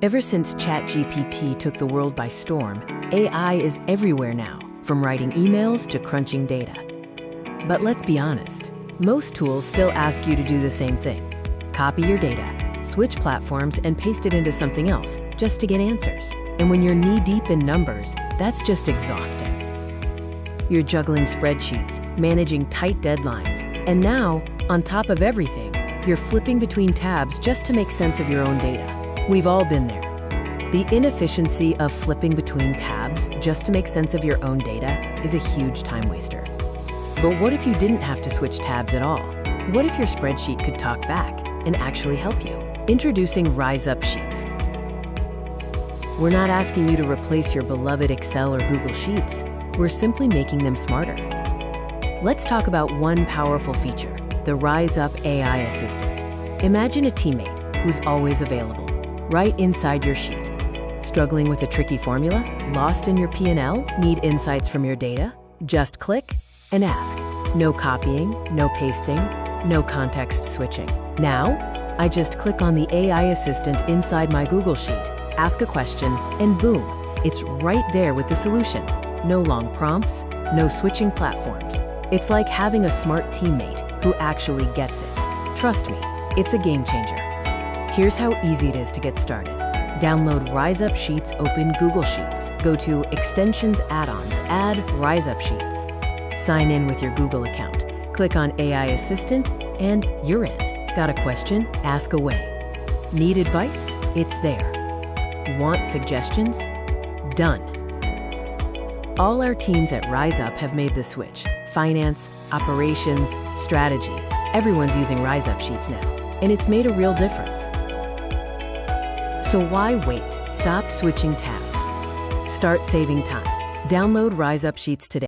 Ever since ChatGPT took the world by storm, AI is everywhere now, from writing emails to crunching data. But let's be honest, most tools still ask you to do the same thing. Copy your data, switch platforms, and paste it into something else just to get answers. And when you're knee-deep in numbers, that's just exhausting. You're juggling spreadsheets, managing tight deadlines, and now, on top of everything, you're flipping between tabs just to make sense of your own data. We've all been there. The inefficiency of flipping between tabs just to make sense of your own data is a huge time waster. But what if you didn't have to switch tabs at all? What if your spreadsheet could talk back and actually help you? Introducing RyzUp Sheets. We're not asking you to replace your beloved Excel or Google Sheets. We're simply making them smarter. Let's talk about one powerful feature, the RyzUp AI Assistant. Imagine a teammate who's always available, right inside your sheet. Struggling with a tricky formula? Lost in your P&L? Need insights from your data? Just click and ask. No copying, no pasting, no context switching. Now, I just click on the AI assistant inside my Google Sheet, ask a question, and boom, it's right there with the solution. No long prompts, no switching platforms. It's like having a smart teammate who actually gets it. Trust me, it's a game changer. Here's how easy it is to get started. Download RyzUp Sheets, open Google Sheets. Go to Extensions, Add-ons, add RyzUp Sheets. Sign in with your Google account. Click on AI Assistant, and you're in. Got a question? Ask away. Need advice? It's there. Want suggestions? Done. All our teams at RyzUp have made the switch. Finance, operations, strategy. Everyone's using RyzUp Sheets now, and it's made a real difference. So why wait? Stop switching tabs. Start saving time. Download RyzUp Sheets today.